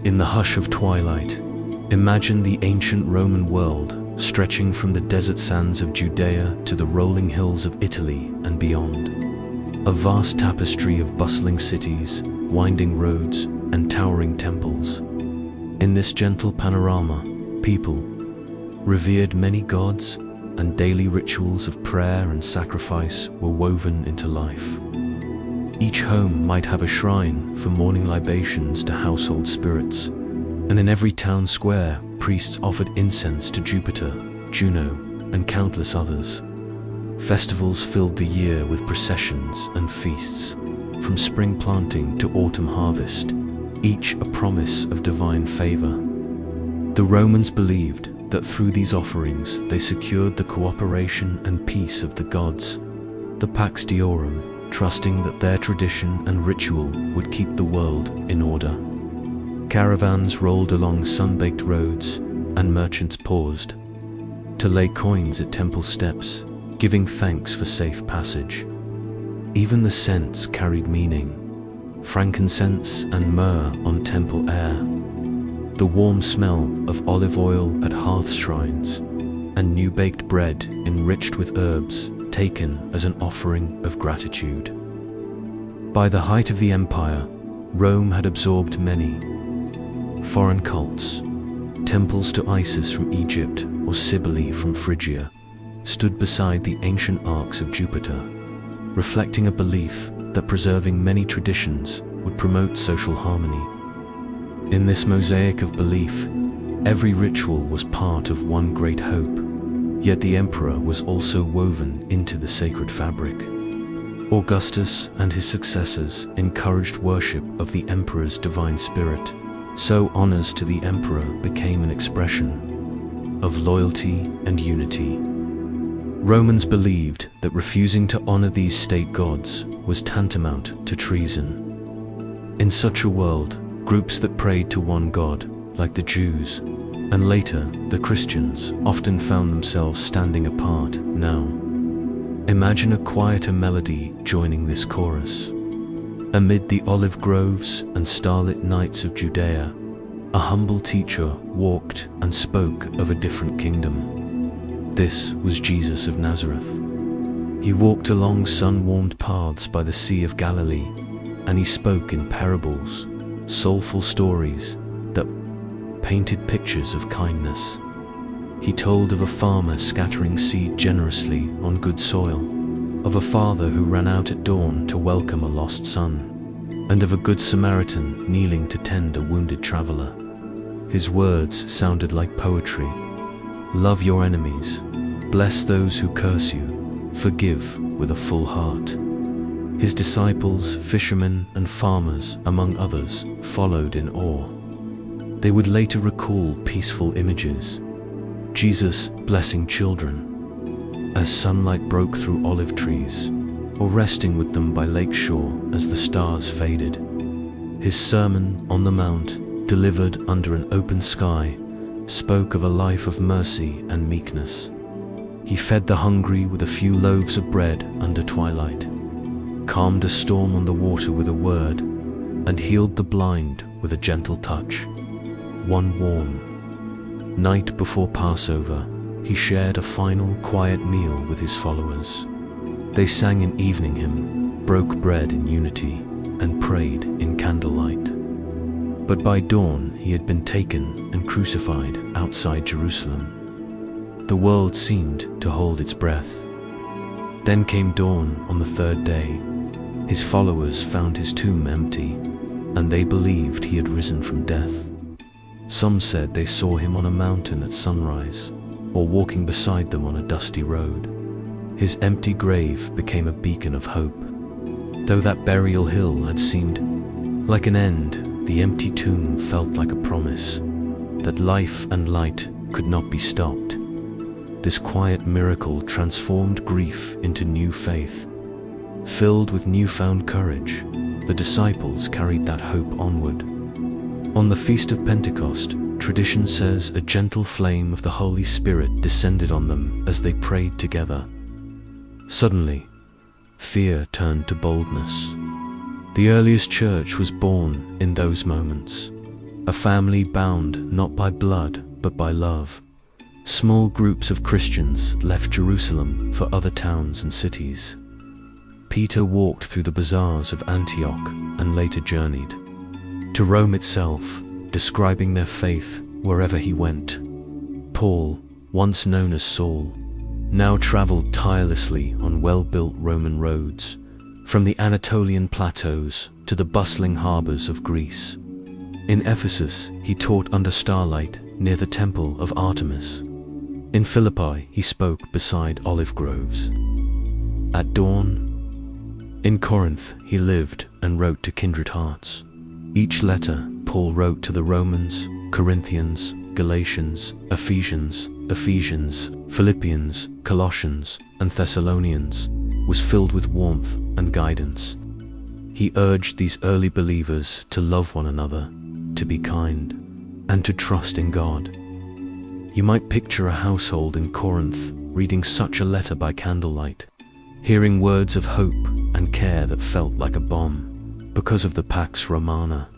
In the hush of twilight, imagine the ancient Roman world stretching from the desert sands of Judea to the rolling hills of Italy and beyond. A vast tapestry of bustling cities, winding roads, and towering temples. In this gentle panorama, people revered many gods, and daily rituals of prayer and sacrifice were woven into life. Each home might have a shrine for morning libations to household spirits, and in every town square, priests offered incense to Jupiter, Juno, and countless others. Festivals filled the year with processions and feasts, from spring planting to autumn harvest, each a promise of divine favor. The Romans believed that through these offerings they secured the cooperation and peace of the gods, the Pax Deorum, trusting that their tradition and ritual would keep the world in order. Caravans rolled along sun-baked roads, and merchants paused to lay coins at temple steps, giving thanks for safe passage. Even the scents carried meaning: frankincense and myrrh on temple air, the warm smell of olive oil at hearth shrines, and new-baked bread enriched with herbs taken as an offering of gratitude. By the height of the empire, Rome had absorbed many foreign cults. Temples to Isis from Egypt or Cybele from Phrygia stood beside the ancient arcs of Jupiter, reflecting a belief that preserving many traditions would promote social harmony. In this mosaic of belief, every ritual was part of one great hope, yet the emperor was also woven into the sacred fabric. Augustus and his successors encouraged worship of the emperor's divine spirit, so honors to the emperor became an expression of loyalty and unity. Romans believed that refusing to honor these state gods was tantamount to treason. In such a world, groups that prayed to one god, like the Jews, and later the Christians, often found themselves standing apart. Now, imagine a quieter melody joining this chorus. Amid the olive groves and starlit nights of Judea, a humble teacher walked and spoke of a different kingdom. This was Jesus of Nazareth. He walked along sun-warmed paths by the Sea of Galilee, and he spoke in parables, soulful stories that painted pictures of kindness. He told of a farmer scattering seed generously on good soil, of a father who ran out at dawn to welcome a lost son, and of a good Samaritan kneeling to tend a wounded traveler. His words sounded like poetry. Love your enemies, bless those who curse you, forgive with a full heart. His disciples, fishermen and farmers, among others, followed in awe. They would later recall peaceful images: Jesus blessing children as sunlight broke through olive trees, or resting with them by lakeshore as the stars faded. His Sermon on the Mount, delivered under an open sky, spoke of a life of mercy and meekness. He fed the hungry with a few loaves of bread under twilight, calmed a storm on the water with a word, and healed the blind with a gentle touch. One warm night before Passover, he shared a final quiet meal with his followers. They sang an evening hymn, broke bread in unity, and prayed in candlelight. But by dawn he had been taken and crucified outside Jerusalem. The world seemed to hold its breath. Then came dawn on the third day. His followers found his tomb empty, and they believed he had risen from death. Some said they saw him on a mountain at sunrise, or walking beside them on a dusty road. His empty grave became a beacon of hope. Though that burial hill had seemed like an end, the empty tomb felt like a promise that life and light could not be stopped. This quiet miracle transformed grief into new faith. Filled with newfound courage, the disciples carried that hope onward. On the Feast of Pentecost, tradition says a gentle flame of the Holy Spirit descended on them as they prayed together. Suddenly, fear turned to boldness. The earliest church was born in those moments, a family bound not by blood but by love. Small groups of Christians left Jerusalem for other towns and cities. Peter walked through the bazaars of Antioch and later journeyed to Rome itself, describing their faith wherever he went. Paul, once known as Saul, now traveled tirelessly on well-built Roman roads, from the Anatolian plateaus to the bustling harbors of Greece. In Ephesus, he taught under starlight near the temple of Artemis. In Philippi, he spoke beside olive groves. At dawn, in Corinth, he lived and wrote to kindred hearts. Each letter Paul wrote to the Romans, Corinthians, Galatians, Ephesians, Philippians, Colossians, and Thessalonians was filled with warmth and guidance. He urged these early believers to love one another, to be kind, and to trust in God. You might picture a household in Corinth reading such a letter by candlelight, hearing words of hope and care that felt like a balm because of the Pax Romana.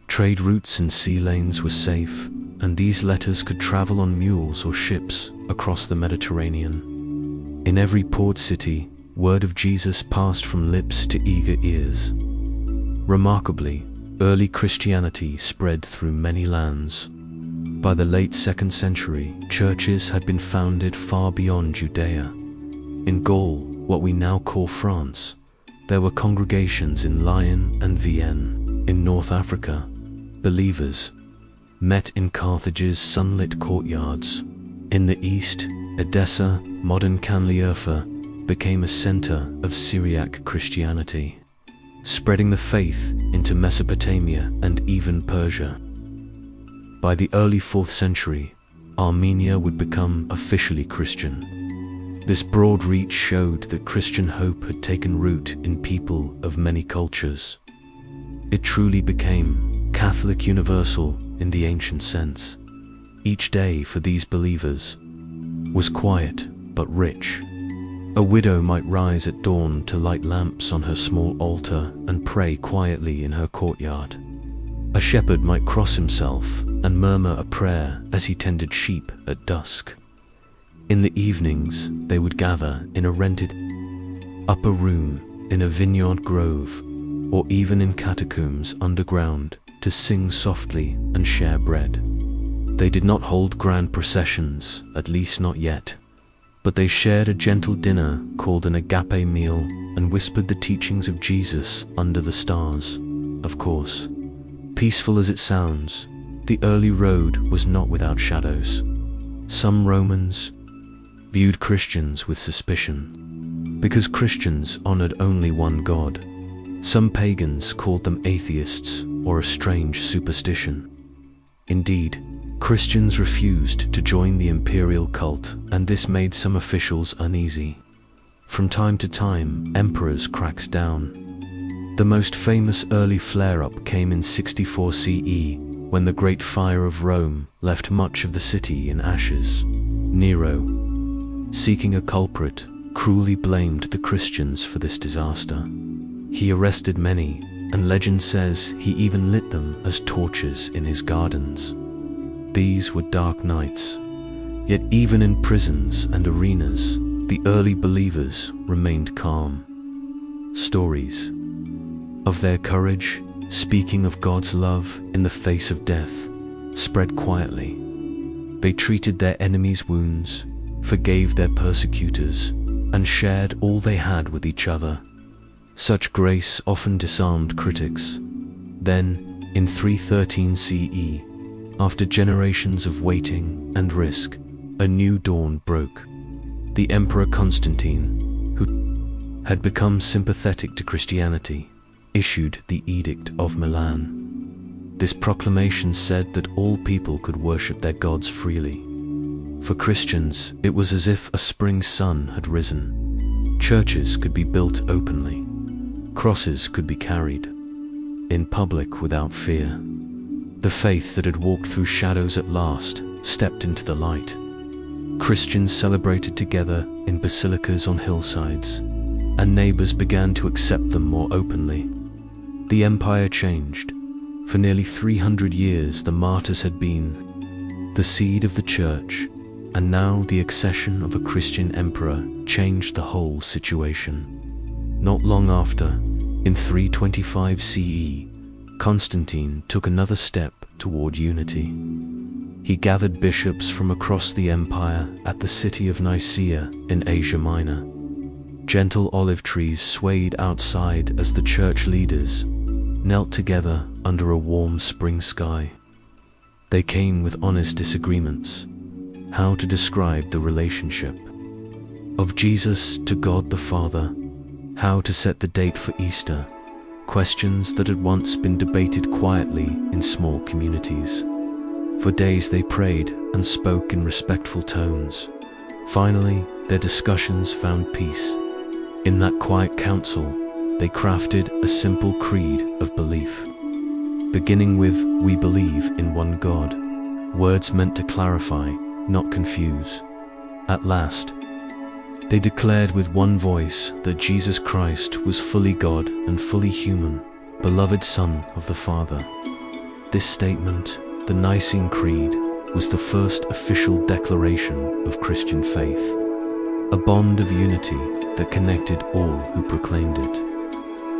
Trade routes and sea lanes were safe, and these letters could travel on mules or ships across the Mediterranean. In every port city, word of Jesus passed from lips to eager ears. Remarkably, early Christianity spread through many lands. By the late 2nd century, churches had been founded far beyond Judea. In Gaul, what we now call France, there were congregations in Lyon and Vienne. In North Africa, believers met in Carthage's sunlit courtyards. In the east, Edessa, modern Canlieurfa, became a center of Syriac Christianity, spreading the faith into Mesopotamia and even Persia. By the early 4th century, Armenia would become officially Christian. This broad reach showed that Christian hope had taken root in people of many cultures. It truly became Catholic universal in the ancient sense. Each day for these believers was quiet but rich. A widow might rise at dawn to light lamps on her small altar and pray quietly in her courtyard. A shepherd might cross himself and murmur a prayer as he tended sheep at dusk. In the evenings, they would gather in a rented upper room in a vineyard grove, or even in catacombs underground, to sing softly and share bread. They did not hold grand processions, at least not yet, but they shared a gentle dinner called an agape meal and whispered the teachings of Jesus under the stars. Of course, peaceful as it sounds, the early road was not without shadows. Some Romans viewed Christians with suspicion, because Christians honored only one God. Some pagans called them atheists or a strange superstition. Indeed, Christians refused to join the imperial cult, and this made some officials uneasy. From time to time, emperors cracked down. The most famous early flare-up came in 64 CE, when the Great Fire of Rome left much of the city in ashes. Nero, seeking a culprit, cruelly blamed the Christians for this disaster. He arrested many, and legend says he even lit them as torches in his gardens. These were dark nights, yet even in prisons and arenas, the early believers remained calm. Stories of their courage, speaking of God's love in the face of death, spread quietly. They treated their enemies' wounds, forgave their persecutors, and shared all they had with each other. Such grace often disarmed critics. Then, in 313 CE, after generations of waiting and risk, a new dawn broke. The Emperor Constantine, who had become sympathetic to Christianity, issued the Edict of Milan. This proclamation said that all people could worship their gods freely. For Christians, it was as if a spring sun had risen. Churches could be built openly. Crosses could be carried in public without fear. The faith that had walked through shadows at last stepped into the light. Christians celebrated together in basilicas on hillsides, and neighbors began to accept them more openly. The empire changed For nearly 300 years, the martyrs had been the seed of the church, and now the accession of a Christian emperor changed the whole situation. Not long after, in 325 CE, Constantine took another step toward unity. He gathered bishops from across the empire at the city of Nicaea in Asia Minor. Gentle olive trees swayed outside as the church leaders knelt together under a warm spring sky. They came with honest disagreements: how to describe the relationship of Jesus to God the Father, how to set the date for Easter, questions that had once been debated quietly in small communities. For days they prayed and spoke in respectful tones. Finally, their discussions found peace. In that quiet council, they crafted a simple creed of belief. Beginning with, "We believe in one God," words meant to clarify, not confuse. At last, they declared with one voice that Jesus Christ was fully God and fully human, beloved Son of the Father. This statement, the Nicene Creed, was the first official declaration of Christian faith, a bond of unity that connected all who proclaimed it.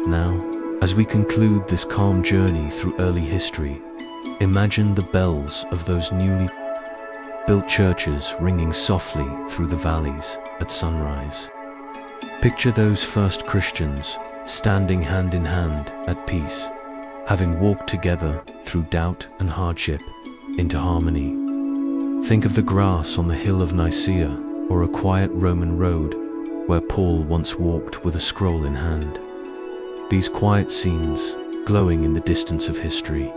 Now, as we conclude this calm journey through early history, imagine the bells of those newly built churches ringing softly through the valleys at sunrise. Picture those first Christians standing hand in hand at peace, having walked together through doubt and hardship into harmony. Think of the grass on the hill of Nicaea, or a quiet Roman road where Paul once walked with a scroll in hand. These quiet scenes, glowing in the distance of history,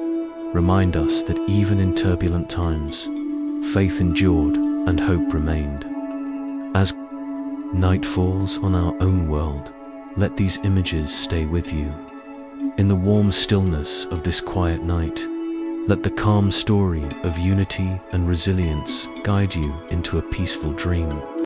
remind us that even in turbulent times, faith endured and hope remained. As night falls on our own world, let these images stay with you. In the warm stillness of this quiet night, let the calm story of unity and resilience guide you into a peaceful dream.